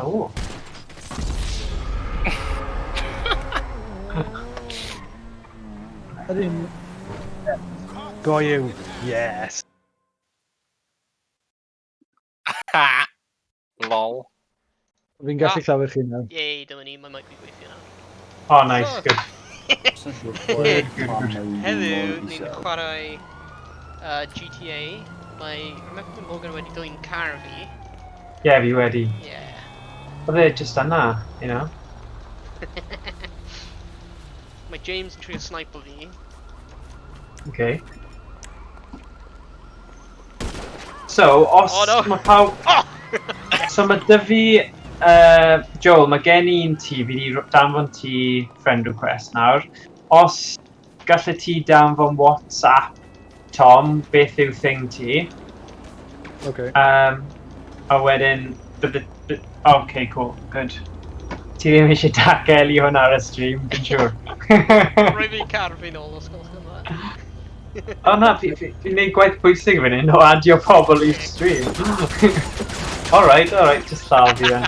O. Ydyn... Go you. Yes. Ha! Lol. Fi'n gallu clywed chi nawr. Yay, dyma ni, mae mic fi gweithio nawr. Oh, nice, good. Heddiw, ni'n chwarae GTA. Mae Remember Morgan wedi dwy'n car fi. Yeah, fi wedi. Yeah. Oedd e just yna, you know? Mae James yn trio sniper fi. Okay. So, os mae pawb... So mae dy fi... Joel, mae gen i'n ti, fi wedi danfon ti friend request nawr. Os gallai ti danfon WhatsApp, Tom, beth yw thing ti? Okay. A wedyn... Okay, cool, good. Ti ddim eisiau dacel i hwn ar y stream, dwi'n siŵr. Rwy fi'n car fi nôl os gwelwch yn dda. O na, fi'n gwneud gwaith pwysig fan hyn o adio pobl i'r stream. Alright, just llaw fi then.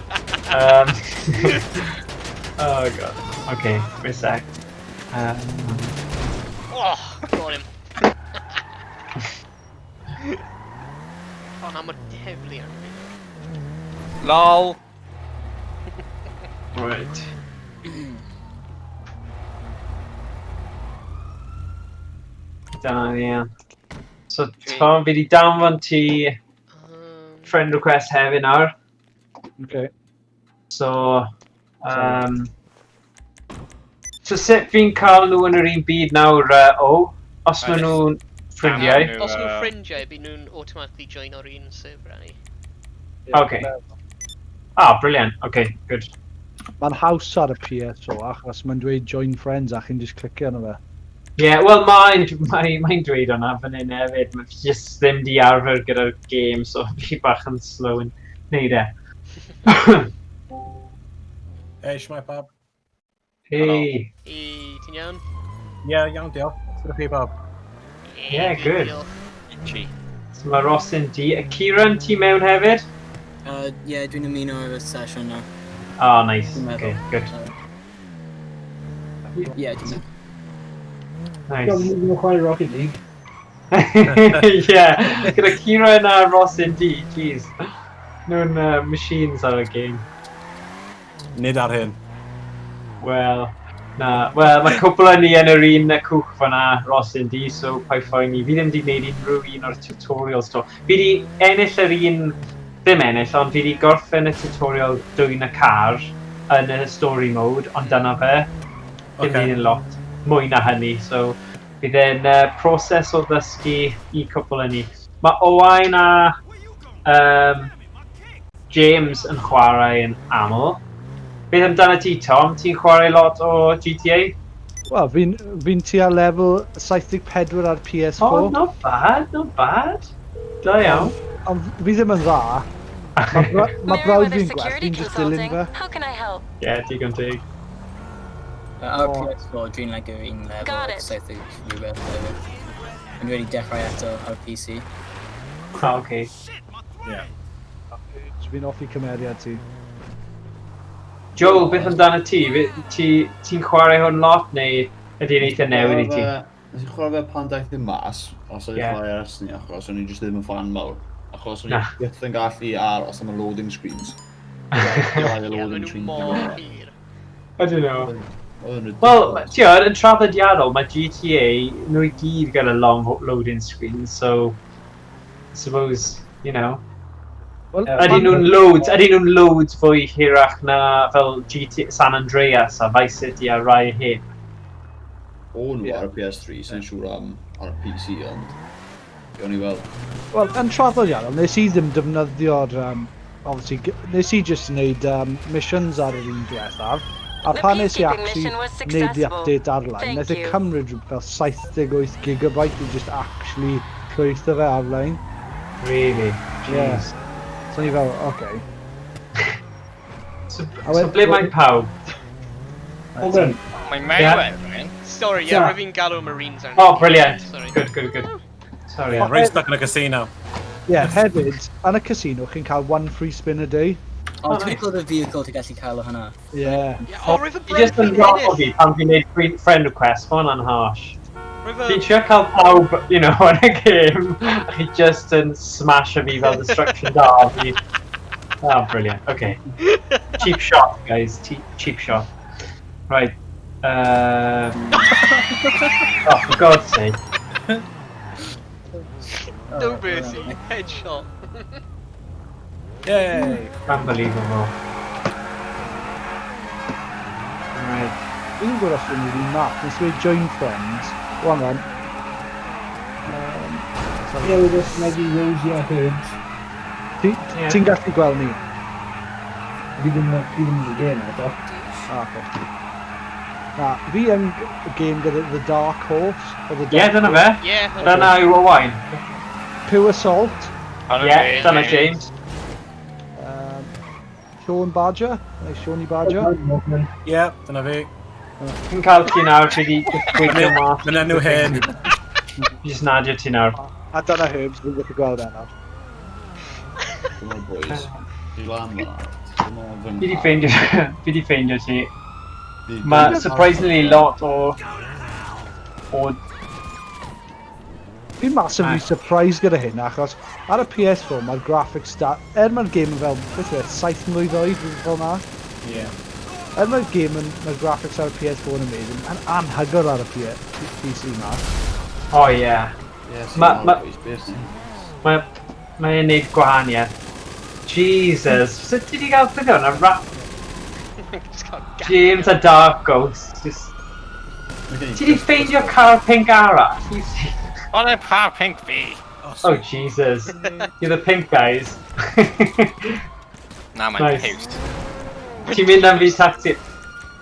Oh god. Okay, wait a sec. Oh, got him. Oh, na, mae'r heddlu ar fi. LOL. Right. Dyna ni, ie. So, Tom, fi wedi danfon ti friend request hefyd nawr. Okay. So, so sut fi'n cael nhw yn yr un byd nawr, os maen nhw'n ffrindiau? Os nhw'n ffrindiau, bydd nhw'n automatically join o'r un server ni. Okay. Ah, brilliant. Okay, good. Mae'n haws ar y PSO achos mae'n dweud join friends a chi'n just clicio arno fe. Yeah, well, mae'n dweud hwnna fan hyn hefyd. Mae fi jyst ddim di arfer gyda'r game, so fi bach yn slow yn neud e. Hey, shmai pawb. Hey. Ti'n iawn? Ie, iawn diolch. Sut ydych chi pawb? Yeah, good. Itchy. So mae Rosin di. Kieran, ti mewn hefyd? Ie, dwi'n ymuno ar y sesiwn na. Oh, nice. Okay, good. Ie, dwi'n ymuno. Nice. Dwi'n chwarae Rocket League. Yeah, gyda Kieran a Rosin di, jeez. Nhw'n machines ar y game. Nid ar hyn. Well, mae cwpl o ni yn yr un cwch fan'na, Rosin di, so pa ffoen ni. Fi ddim di gwneud unrhyw un o'r tutorials to. Fi di ennill yr un, ddim ennill, ond fi di gorffen y tutorial dwy'n y car yn y story mode, ond dyna fe. Ddim di yn lot mwy na hynny, so bydd e'n proses o ddysgu i cwpl o ni. Mae Owain a James yn chwarae yn aml. Beth amdano ti, Tom? Ti'n chwarae lot o GTA? Wel, fi'n tua level 74 ar PS4. Oh, not bad, not bad. Da iawn. Ond fi ddim yn dda. Mae brawd fi'n gwell, fi'n just dilyn fe. How can I help? Ie, digon teg. Ar PS4, dwi'n like yr un level, Got it. so I think rhywbeth hefyd. Yn wedi dechrau eto ar PC. Ah, okay. Ie. Fi'n offi cymeriad ti. Joel, beth amdano ti? Ti'n chwarae hwn lot, neu ydy'n eitha newid i ti? Nes i chwarae fe pan daeth i'n mas, os oedd i'n chwarae ers ni, achos o'n i jyst ddim yn fan mawr. Achos o'n i byth yn gallu ar os am y loading screens. Ie, maen nhw mor hir. I don't know. Wel, ti'n yn traddodiadol, mae GTA, nhw i gyd gyda long loading screens, so I suppose, you know. Ydyn nhw'n loads fwy hirach na fel GTA San Andreas a Vice City a rai hyn? O nhw ar y PS3, sy'n siŵr am ar y PC, ond gawn ni weld. Wel, yn traddodiadol, nes i ddim defnyddio'r, obviously, nes i just wneud missions ar yr un diwethaf. A pan nes i actually wneud the update Arlein, nes i cymryd fel 78 GB i just actually llwytho fe Arlein. Really? Jeez. So ni fel, okay. So ble mae'n pawb? Owen. Mae Mae'r, right? Sorry, yeah, rwy fi'n galw Marines arni. Oh, brilliant. Good. Sorry. Rhaid stuck in a casino. Yeah, hefyd, yn y casino, chi'n cael one free spin a day. O, dwi'n gweld y vehicle ti'n gallu cael o hynna. Ie. O, roedd y Ti just yn bremp gofio fi pan fi'n neud friend request, ma' hwnna'n harsh. Roedd Fi'n trio cael pawb, you know, yn y game, a chi just yn smash fi fel destruction da fi. Oh, brilliant. Okay. Cheap shot, guys. Cheap shot. Right. Oh, for God's sake. No mercy, headshot. Yay! Unbelievable. Right. Dwi'n gwybod os dwi'n mynd map, nes i join friends. One on. Ie, with this maybe Rosie a Herbs. Ti'n gallu gweld ni? Fi ddim yn y game eto. Okay. Na, fi yn game gyda The Dark Horse. Ie, dyna fe. Ie. Dyna yw Owain. Pure Assault. Ie, dyna James. Sean Badger. Neu Sean Badger. Ie, dyna fi. Fi'n cael ti nawr, fi di gweithio mas. Mae'n enw hen. Jyst nadio ti nawr. A dyna Herbs, fi'n gallu gweld enw. Come on, boys. Fi lan ma. Come on, Fi di ffeindio ti. Mae surprisingly lot o... Fi'n massively surprised gyda hyn, achos ar y PS4 mae'r graphics mae'r game yn fel, beth yw e, 7 mlwydd oed, fi'n fel na. Ie. Mae'r game yn, mae'r graphics ar y PS4 yn amazing, yn anhygoel ar y PC na. O ie. Mae'n neud gwahaniaeth. Jesus, sut ti di gael ffyddo hwnna? James a Dark Ghost. Ti di ffeindio car pink arall? Ond e'n pa pink fi. Oh Jesus, you're the pink guys. Na, mae'n Nice. piwst. Ti'n mynd am fi tacti...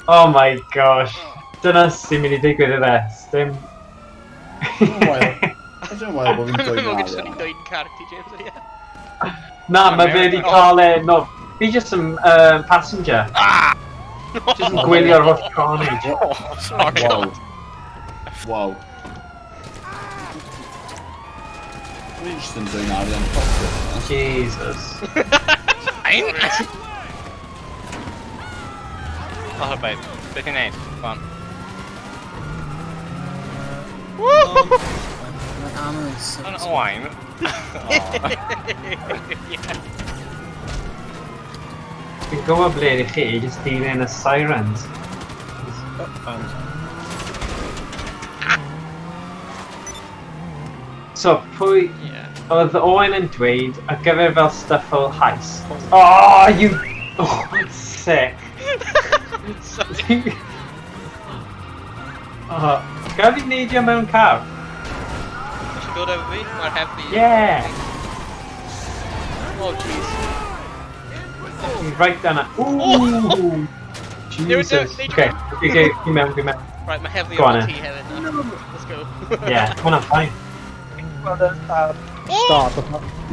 Oh my gosh. Dyna sy'n mynd i digwydd y rest. Dim... Dwi'n wael bod fi'n Mae'n dweud mwyn na. sy'n dweud character, James, ie. Na, mae fe wedi cael e... No, fi just yn passenger. Just yn gwylio'r holl carnage. Oh, sorry. Wow. Wow. Dwi'n just yn dweud arian pocket. Jesus. Ein? Oh, babe. Beth i'n neud? Go on. Mae armor yn so... Yn Owain. Fi'n gwybod ble i chi, just dilyn y sirens. So, pwy... Oedd Owen yn dweud ar gyfer fel stuff fel heist. Oh, you... Oh, sick. Oh, gael fi neidio mewn car? Nes i dod efo fi? Mae'r heddlu. Yeah! Oh, jeez. He's right down at... Ooh! Jesus. Okay, fi mewn. Right, mae heddlu Go on, o'n ti hefyd. Let's go. Yeah, hwnna'n fine.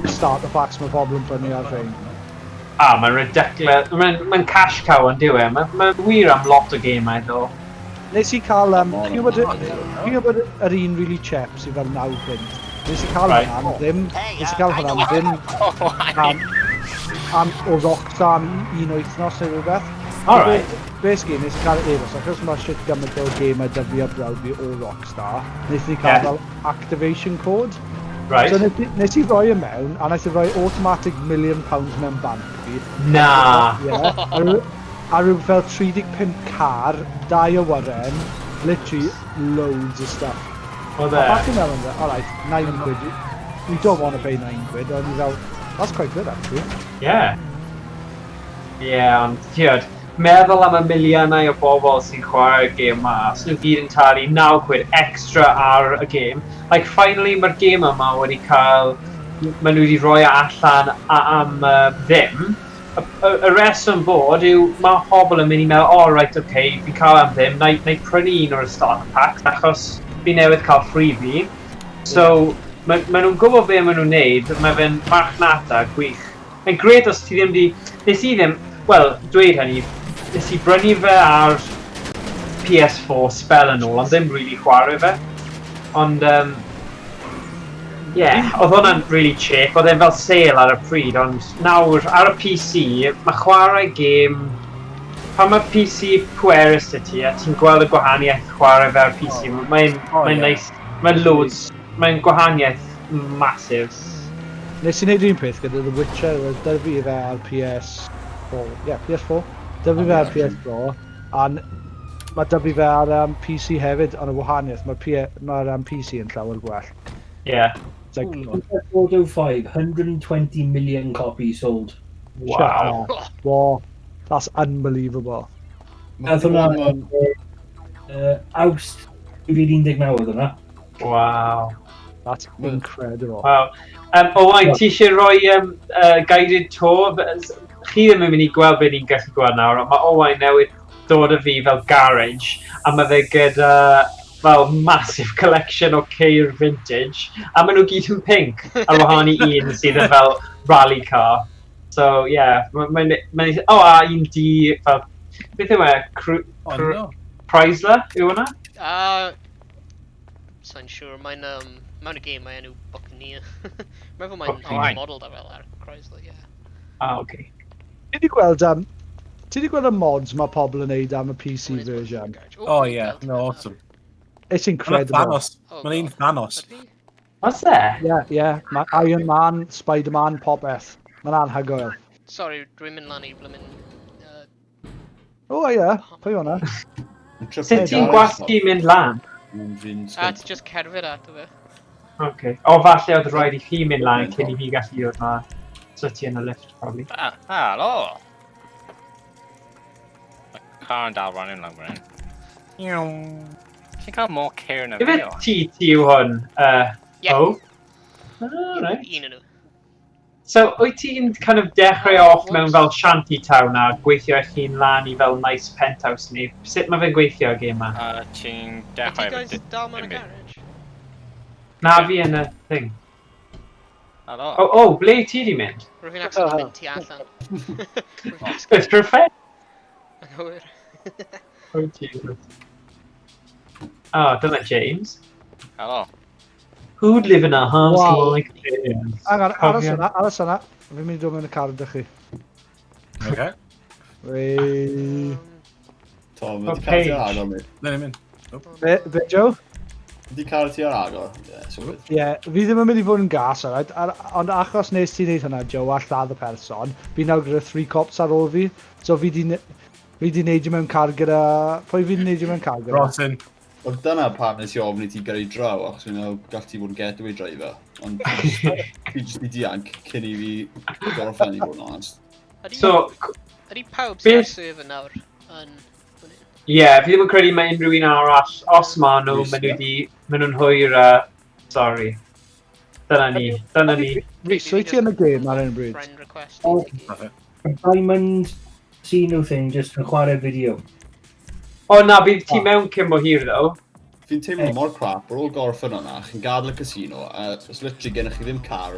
Start the facts mae pobl yn prynu ar fein. Mae'n ridiculous. Mae'n cash cow yn diwy. Mae'n wir am lot o gemau ddo. Nes i cael, chi'n gwybod yr un really chep sydd fel 9 Flint. Nes i cael Right. hwnna am ddim. Nes i cael hwnna am ddim. Am o Rockstar am un wythnos neu rhywbeth. Alright. Basically, nes i cael e-bos, achos mae shit gymaint o game a dyfu a brawd fi o Rockstar. Nes i cael fel activation code. Right. So nes i roi y mewn, a nes i roi automatic £1,000,000 mewn bank fi. Na. Yeah. A rhyw fel 35 car, 2 awyren, literally loads of stuff. Oedd A e. back in Melon, alright, £9. We don't want to pay £9, ond i fel, that's quite good actually. Yeah. Yeah, ond tiod, meddwl am y miliynau o bobl sy'n chwarae'r gêm ma, os nhw gyd yn talu £9 extra ar y gêm. Like, finally, mae'r gêm yma wedi cael, maen nhw wedi rhoi allan am ddim. Y reswm bod yw, mae pobl yn mynd i meddwl, oh, right, okay, fi cael am ddim, na i prynu un o'r starter packs, achos fi newydd cael freebie. So, maen nhw'n gwybod be maen nhw'n neud, mae fe'n marchnata gwych. Mae'n gred os ti ddim di... Nes i ddim... Wel, dweud hynny, nes i brynu fe ar PS4 spell yn ôl, ond ddim really chwarae fe. Ond, oedd hwnna'n really chic, oedd e'n fel sale ar y pryd, ond nawr ar y PC, mae chwarae game, pan mae PC pwerus y ti, a ti'n gweld y gwahaniaeth chwarae fe ar PC, mae'n nice, mae'n loads, mae'n gwahaniaeth massive. Nes i wneud un peth gyda The Witcher, oedd dyna fi fe ar PS4, PS4, dyna fi fe ar PS4, a mae dyna fi fe ar PC hefyd, ond y wahaniaeth, mae'r PC yn llawer gwell. Yeah. It's like, 405, 120 million copies sold. Wow. Wow. That's unbelievable. Nath hwnna, Awst 2019 oedd hwnna. Wow. That's incredible. Wow. Owain, ti eisiau rhoi guided tour? Chi ddim yn mynd i gweld beth ni'n gallu gweld nawr, ond mae Owain newydd dod â fi fel garage, a mae fe gyda fel massive collection o ceir vintage, a maen nhw gyd yn pink, ar wahan i un sydd yn fel rally car. So, yeah, a un di, fel, beth yw e? Chrysler, yw hwnna? Sa'n siŵr, mae'n mewn y game, mae enw Buccaneer. Mae'n mae'n model da fel ar Chrysler, ie. Okay. Ti di gweld y mods mae pobl yn neud am y PC version? Oh yeah, no, awesome. It's incredible. Mae'n un Thanos. What's there? Yeah. Mae Iron Man, Spider-Man, popeth. Mae'n anhygoel. Sorry, dwi'n mynd lan i blymyn... O ie, pwy hwnna? Sut ti'n gwasgu mynd lan? It's just cerfyd at fe. Okay. O, falle oedd rhaid i chi mynd lan cyn i fi gallu dod na. So ti yn y lift, probably. Helo! Mae car yn dal rhannu'n lang fan hyn. Ti'n cael more care na fi o? Ife ti yw hwn? Oh? Right. Un yn nhw. So, wyt ti'n kind of dechrau off mewn fel shanty town a gweithio eich chi'n lan i fel nice penthouse ni? Sut mae fe'n gweithio y game ma? Ti'n Wyt dechrau ti guys dal mewn y garage? Na fi yn y thing. Helo? Ble ti di mynd? Rwy'n fi'n actually mynd tu allan. It's perfect. Yn hwyr. Oh, Jesus. Oh, dyna James. Helo? Who'd live in a house Wow. like this? Hang on, aros yna. Fi'n mynd i dod mewn y car ydych chi. Okay. Wei... Tom, wedi cael ti ar agor mi. Then I'm in. Be, Joe? Wedi cael ti ar agor? Ie, so good. Ie, fi ddim yn mynd i fod yn gas, ond achos nes ti wneud hynna, Joe, a lladd y person, fi nawr gyda 3 cops ar ôl fi, so fi di wneud i mewn car gyda... Pwy fi di wneud i mewn car gyda? Rotten. Ond dyna pam nes i ofyn i ti gyrru draw, achos fi'n meddwl gall ti fod yn getaway driver. Ond fi jyst i dianc cyn i fi gorffen i fod yn honest. So, Ydy pawb sy'n ar server nawr yn... yeah, fi ddim yn credu mae unrhyw un arall, os ma nhw, maen nhw'n hwyr sorry. Dyna ni. Rhys, wyt ti yn y game ar un bryd? Friend request. Diamond Sino thing, just yn chwarae fideo. O na, bydd ti mewn cyn bo hir ddo. Fi'n teimlo mor crap, ar ôl gorffen hwnna, chi'n gadael y casino, a os literally gennych chi ddim car,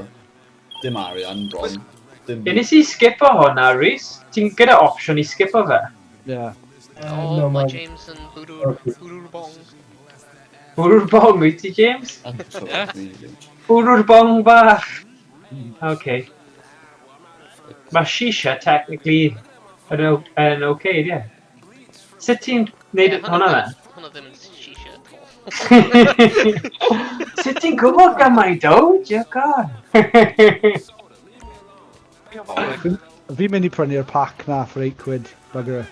dim arian, bron, dim... Nes i skipo hwnna, Rhys? Ti'n gyda opsiwn i skipo fe? Ie. O, mae James yn bwrw'r bong. Bwrw'r bong, wyt ti, James? Bwrw'r bong bach. Okay. Mae shisha, technically, yn okay, ie. Sut ti'n neud hwnna fe? Hwnna ddim yn shisha at all. Sut ti'n gwybod gymaint o? Diolch god. Fi'n mynd i prynu'r pack na for £8, bugger.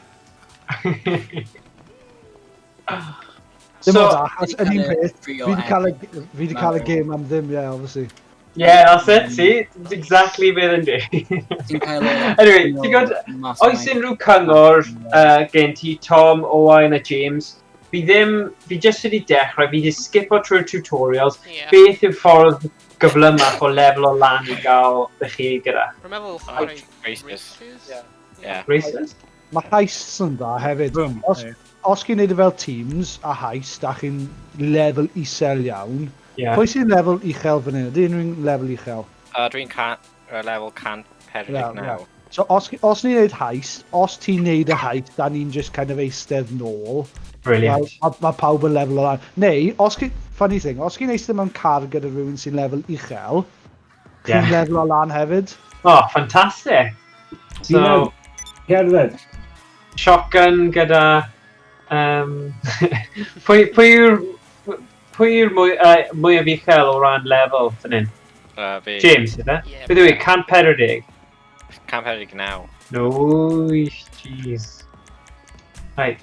Dim ond achos, yn un peth, fi wedi cael y game am ddim, yeah, obviously. Yeah, that's it, see? It's exactly beth yn di. Anyway, ti'n gwybod, oes unrhyw cyngor gen ti Tom, Owain a James, fi jyst wedi dechrau, fi wedi skipo trwy'r tutorials, beth yw'r ffordd gyflymach o lefel o lan i gael ddech chi gyda? Rwy'n meddwl chwarae Races. Races? Mae heists yn dda hefyd. Os chi'n neud e fel teams a heist a chi'n lefel isel iawn, pwy sy'n lefel uchel fan hyn? Ydy unrhyw lefel uchel? Dwi'n lefel 149. So os ni'n neud heist, os ti'n neud y heist, da ni'n just kind of eistedd nôl. Brilliant. Mae pawb yn lefel o lan. Neu, funny thing, os chi'n eistedd mewn car gyda rhywun sy'n lefel uchel, chi'n lefel o lan hefyd. Oh, fantastic. So, Gerdded. shotgun gyda... pwy yw'r mwyaf uchel o ran lefel fan hyn? Fi. James, ydy? Yeah. Beth yw i, 140? 140 now. No, jeez. Right.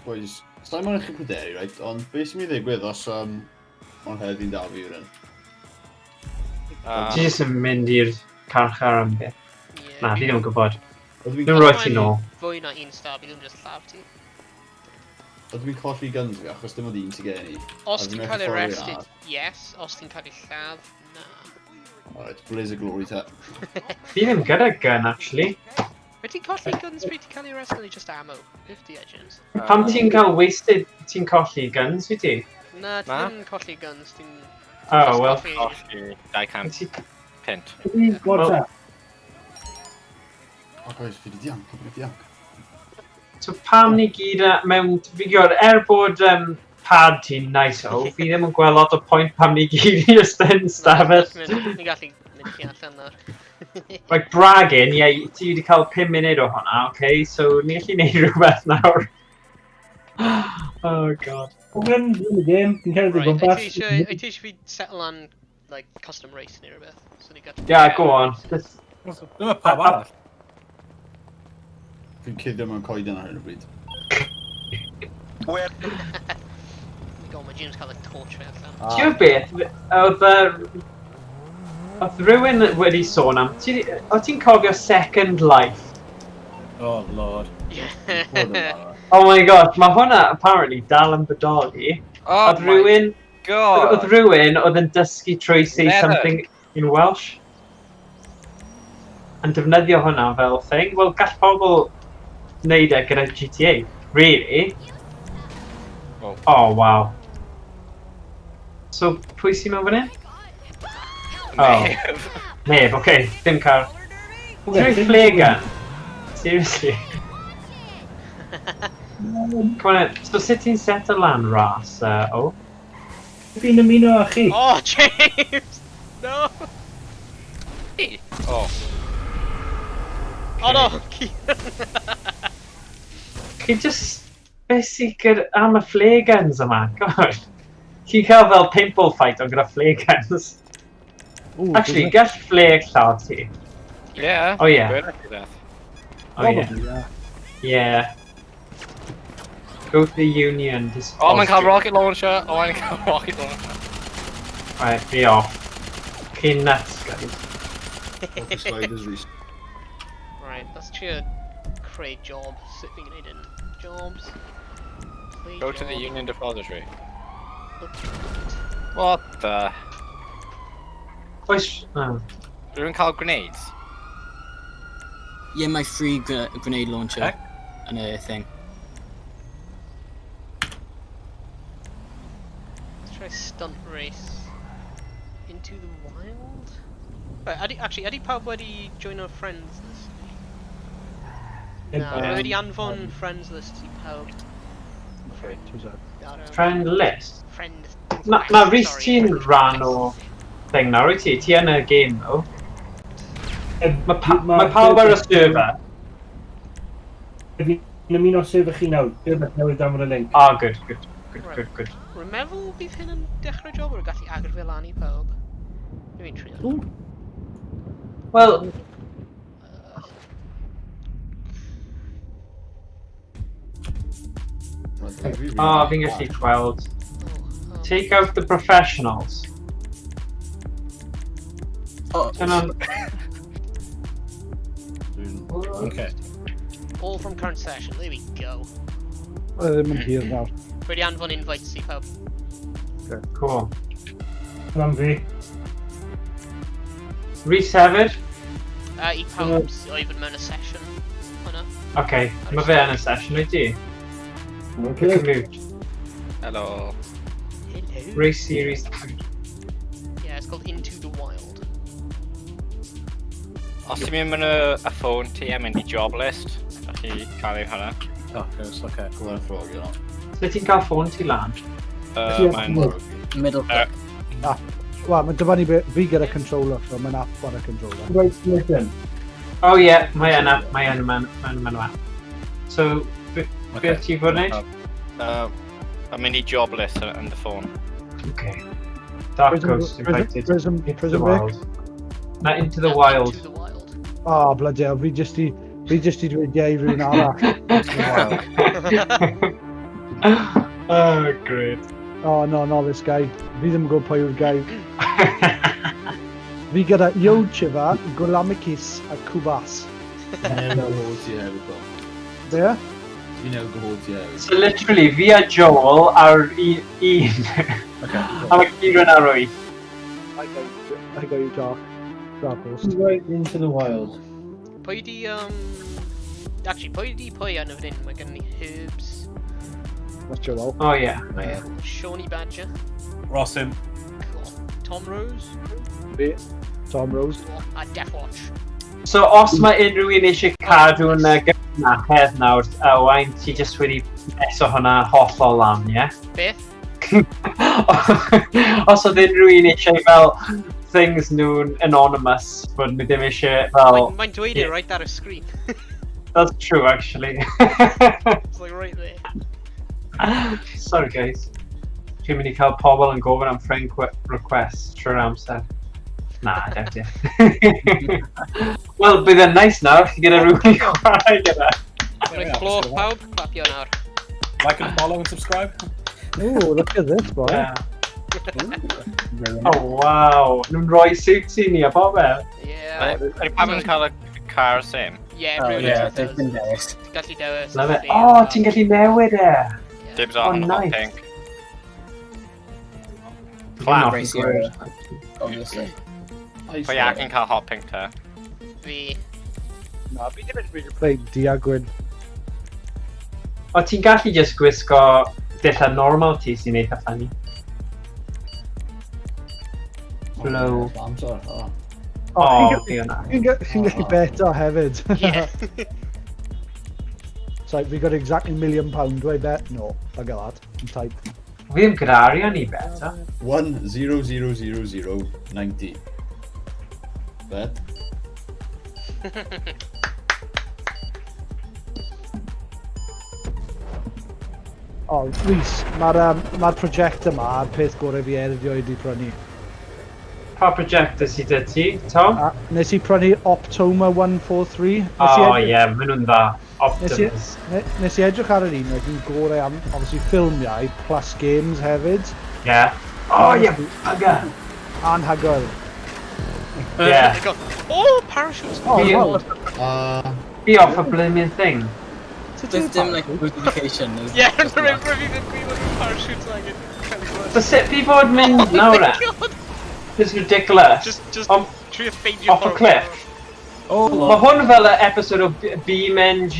Boys, stai mo'n eich pryderu, right? Ond beth sy'n mynd i ddigwydd os o'n heddi'n dal fi yw'n? Ti jyst yn mynd i'r carchar am beth. Na, fi ddim yn gwybod. Ydw Dwi'n rhoi ti nôl. Fwy na un star, fi ddim just llaf ti. i'n colli guns fi achos dim ond un sy'n gen i? Os ti'n cael ei arrested, yes. Os ti'n cael ei lladd, na. Alright, blaze of glory te. Fi ddim gyda gun, actually. Be ti'n colli guns fi ti'n cael ei arrested neu just ammo? 50 agents. Pam ti'n cael wasted, ti'n colli guns, fi ti? Na, ti ddim yn colli guns, ti'n... Oh, well. Colli 200 pint. What's that? O, boys, fi di dianc, fi di dianc. So pam ni gyd mewn... Fi gwybod, bod pad ti'n nice o, fi ddim yn gweld lot o pwynt pam ni gyd i ystyn stafell. Ni gallu mynd chi allan nawr. Like bragging, ie, ti wedi cael 5 munud o hwnna, okay? So ni gallu neud rhywbeth nawr. Oh god. Wyn y game, ti'n cael ei gwmpas. Right, I teach fi settle on, like, custom race neu rhywbeth. So ni gallu... Yeah, go on. Just... Ddim y pawb arall. Fi'n cuddio mewn coeden ar hyn o bryd. God, mae James cael y torch fe allan. Ti'n beth, oedd rhywun wedi sôn am, o ti'n cofio Second Life? Oh lord. Oh my god, mae hwnna apparently dal yn bodoli. Oh Oedd rhywun, god. oedd rhywun oedd yn dysgu trwy say Never. something in Welsh. Yn defnyddio hwnna fel thing. Wel, gall pobl wneud e gyda GTA. Really? Oh. Oh, wow. So, pwy sy'n mewn fan hyn? Oh. Neb, oce, dim car. Ti'n rhoi flare gun? Seriously? Come on, so sut ti'n set y lan ras, o? Fi'n ymuno â chi. Oh, James! No! Oh. Oh no! Chi just... Beth sy'n gyda am y flare guns yma? God. Chi'n cael fel paintball fight ond gyda flare guns. Actually, gall flare llaw ti. Yeah. Oh, yeah. Good at that. Oh, yeah. Yeah. Go to the Union. Oh, mae'n cael rocket launcher. Oh, mae'n cael rocket launcher. Right, be off. Chi'n nuts, guys. Off sliders, Reece. Right, let's cheer create job. Sut fi'n gwneud yn jobs. Play Go to job. the Union Depository. Update. What the? Oes... Oh. Rwy'n cael grenades? Yeah, my free grenade launcher Okay. and a thing. Let's try stunt race. Into the wild? Right, actually, pawb wedi join our friends list? Na, mae wedi anfon friends list I pawb. Friend list? Friend. Na, Rhys ti'n rhan o thing nawr, wyt ti? Ti yn y game, though. Mae pawb ar y server. Fi'n ymuno sef chi nawr. Rhywbeth newydd am y link. Oh, good. Rwy'n meddwl bydd hyn yn dechrau job o'r gallu agor fel lan I pawb. Dwi'n trio. Wel, fi'n gallu gweld. Take out the professionals. Oh, Turn on... Okay. All from current session, there we go. Ddim yn hir nawr. Wedi anfon invites I pawb. Cool. Am fi. Rhys hefyd? I pawb oedd yn mewn y session. Hwna. Okay, mae fe yn y session, wyt ti? Okay. Commute. Hello. Hello. Race series. Yeah, it's called Into the Wild. Os ti'n mynd mewn y ffôn ti a mynd i job list, da chi cael ei hwnna. Oh, yes, okay. Gwle'n ffrog, you know. So ti'n cael ffôn ti lan? Mae'n... Middle click. Wel, mae dyma ni fi gyda controller, so mae'n app ar y controller. Right mission. O ie, mae yna, yma. So, beth ti fod wneud? A mynd i job list yn dy ffôn. Okay. Dark Ghost invited. Prison Into the break. wild. Na, into the wild. Into the wild. Oh, bloody hell, fi jyst i dweud ie i rhywun arall. Oh, great. Oh, no, this guy. Fi ddim yn gwybod pwy yw'r guy. Fi gyda Iochiva, Golamikis a Kubas. Fi'n ewch o ti hefyd, do. Be? Fi'n ewch o ti hefyd. So literally, fi a Joel ar un. Okay. A mae Kieran ar wyth. I got you, Dark Ghost. Right into the wild. Pwy di, actually, pwy yn y fan hyn? Mae gen ni Herbs, That's Joel. Oh yeah. Shawnee Badger, Rossin. Tom Rose, Be? Tom Rose. a Death Watch. So os mae unrhyw un eisiau cadw'n gyda hedd nawr, wain ti jyst wedi meso hwnna hollol lan, ie? Beth? Os oedd unrhyw un eisiau fel things nhw'n anonymous, bod ni ddim eisiau fel... Mae'n dweud it right ar y screen. That's true, actually. It's like right there. Sorry, guys. Dwi'n mynd i cael pobl yn gofyn am friend requests trwy'r amser. Na, def di. Wel, bydd e'n nice nawr, chi gyda rhywun i chwarae gyda. Rwy'n clwch pawb, clapio nawr. Like and follow and subscribe. Ooh, look at this, boy. Yeah. Oh, wow. Nhw'n rhoi suits i ni a bobl. Yeah. Ydy pam yn cael y car sim? Yeah, Oh really yeah, does. they've been dewis. Gallu dewis. Love it. Oh, ti'n gallu newid e. Dibs Oh, on hot nice. pink. Clap. Ratio, obviously. Pwy ac yn cael hot pink te? Fi. No, fi ddim yn really play Diagwyn. O, ti'n gallu just gwisgo dilla normal ti sy'n eitha funny. Flow. Amser, o. Oh, fi hwnna. Chi'n gallu beto hefyd. Yeah. So, we got exactly £1,000,000, do I bet? No, look at that. I'm type. Fi ddim gyda arian i beta. 1,000,090. Bet? Oh, Rhys, mae'r project yma a'r peth gorau fi erioed i prynu. Pa projector sydd dy ti, Tom? Nes i prynu Optoma 143. Oh, ie, maen nhw'n dda. Optimus. Nes i edrych ar yr un, oedd hi'n gorau am, obviously, ffilmiau plus games hefyd. Ie. Oh, ie, bugger. Anhygoel. Ie. Oh, parachutes! Oh, Fi- wow. Fi off a blimmin' thing. There's dim like notification. Yeah, remember fi fynd gwybod yn parachutes like it. So sut fi fod mynd nawr e? It's ridiculous. Just Om- trio ffeindio Off a cliff. Oh, Mae Lord. hwn fel y episode o BeamNG.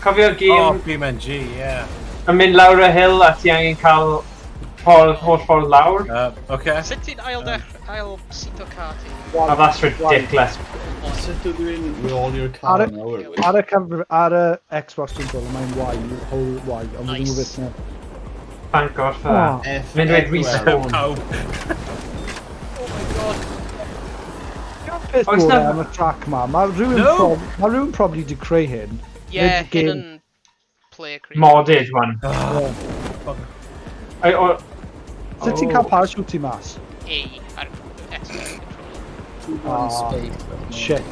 Cofio'r Oh, gêm BMNG, yeah. yn mynd lawr y hill a ti angen cael holl ffordd lawr? Okay. Sut ti'n ail sito car ti? Oh, that's ridiculous. Sut ydw i'n reoli'r Ar car y- nawr? Ar y Xbox controller, mae'n Y, whole Y, ond Nice. nice. Bit now. Thank God for that. F- Mynd dweud F- respawn. Oh. Oh my god. Peth Oes gorau na- am y track ma, mae No. rhywun probably di creu hyn. Yeah, Mid game. hyn yn player creep. Modded one. I- o- Sut ti'n cael parachute ti mas? A ar Xbox controller. One Ah. space. Shit.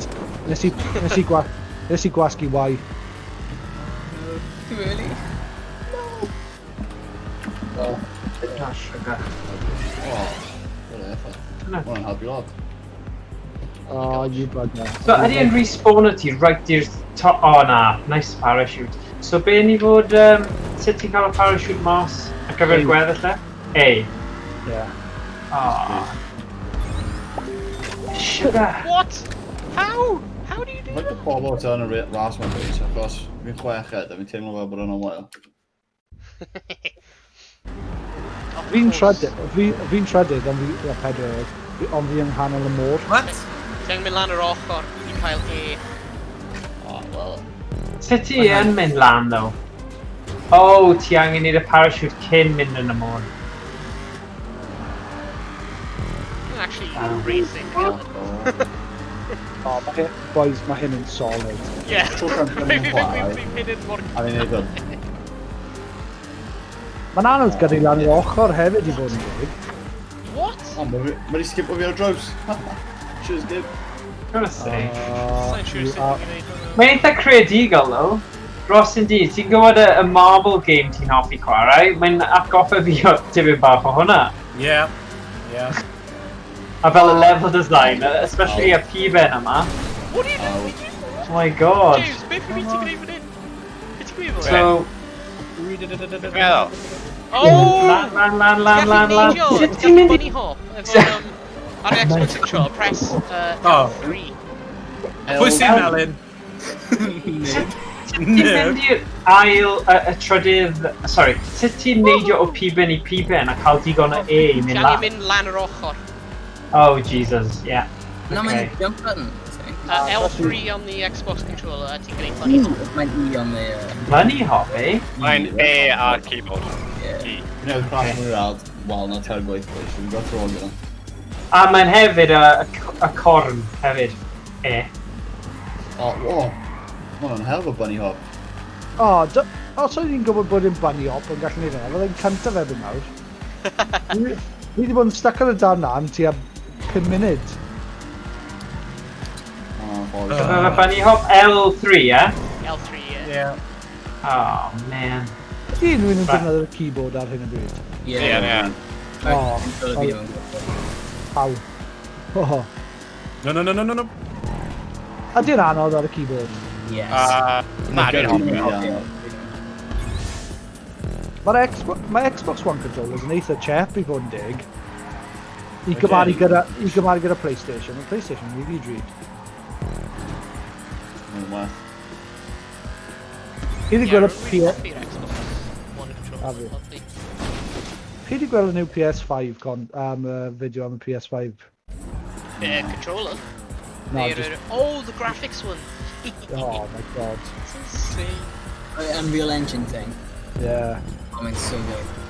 Nes i gwasgu Y. Too early. Oh, Ah, sugar. whatever. Mae'n helpu lot. Oh, you bugger. So ydy yn respawn ti right i'r top? Oh na, nice parachute. So be ni fod, sut ti'n cael y parachute mas ar gyfer A. gweddill e? A. Yeah. Oh. Sugar. What? How? How do you do Mae'n that? y pobl ta yn y ras ma'n dweud, achos fi'n chweched a fi'n teimlo fel bod yn ymwyl. Fi'n trydydd, ond fi pedwar, ond fi yng nghanol y môr. What? Ti'n mynd lan yr ochr i cael E. O, wel. Sut ti yn mynd lan, ddo? O, ti angen neud y parachute cyn mynd yn y môr. You're actually racing. Oh, boys, mae hyn yn solid. Yeah. Tro cyntaf yn chwarae. We've hit it more. A ni'n neud hwn. Mae'n anodd gyrru lan i'r ochr hefyd i fod yn deg. What? O, mae di skip o fi ar draws. Cheers, Gib. Gotta say. Sa'n siŵr sut dwi'n gwneud hwnna. Mae'n eitha creadigol, ddo. Ross indeed, ti'n gwybod y marble game ti'n hoffi chwarae? Mae'n atgoffa fi o tipyn bach o hwnna. Yeah. Yeah. A fel y level design, especially y piben yma. What are you doing? Oh my god. James, beth yw'n ti'n gwneud fan hyn? Beth ti'n gwneud fan hyn? So, Meddwl. Oh! lan. Sut ti'n mynd i... Bunny hop. Ar Xbox control, press L3. Pwy sy'n melyn? Sut ti'n mynd i'r ail, y trydydd... Sorry, sut ti'n neidio o piben i piben a cael digon o E i mynd Ti'n lan? mynd lan yr ochr. Oh, Jesus, yeah. No, mae'n Okay. jump button. L3 on the Xbox controller, a ti'n gwneud bunny hop. Mae'n E on the... Bunny hop, eh? Mae'n A ar keyboard. Yeah. E. Gwneud crash yn rhad. Wel, na ter gweithio. Dwi'n gwybod tro gyda. A mae'n hefyd y corn hefyd. E. O, o. Mae hwnna'n hell o bunny hop. O, os oedd ni'n gwybod bod yn bunny hop yn gallu neud yna, fydde'n cyntaf efo'n nawr. Fi wedi bod yn stuck ar y dan na am tua 5 munud. Y bunny hop L3, eh? L3, yeah. Yeah. Oh, man. Ydy unrhyw un yn defnyddio'r keyboard ar hyn o bryd? Yeah. O, paw. O, No. ydy'n anodd ar y keyboard? Yes. Na, dwi'n hoffi. Mae Xbox One controllers yn eitha chep i fod yn deg. I gymaru gyda PlayStation. Mae PlayStation yn really drud. Mae'n well. Fi wedi gweld y PS... A Fi wedi gweld y new PS5 fideo am y PS5. controller? No, just... Oh, the graphics one! Oh my god. That's insane. Unreal Engine thing. Yeah. Oh, mae'n so good.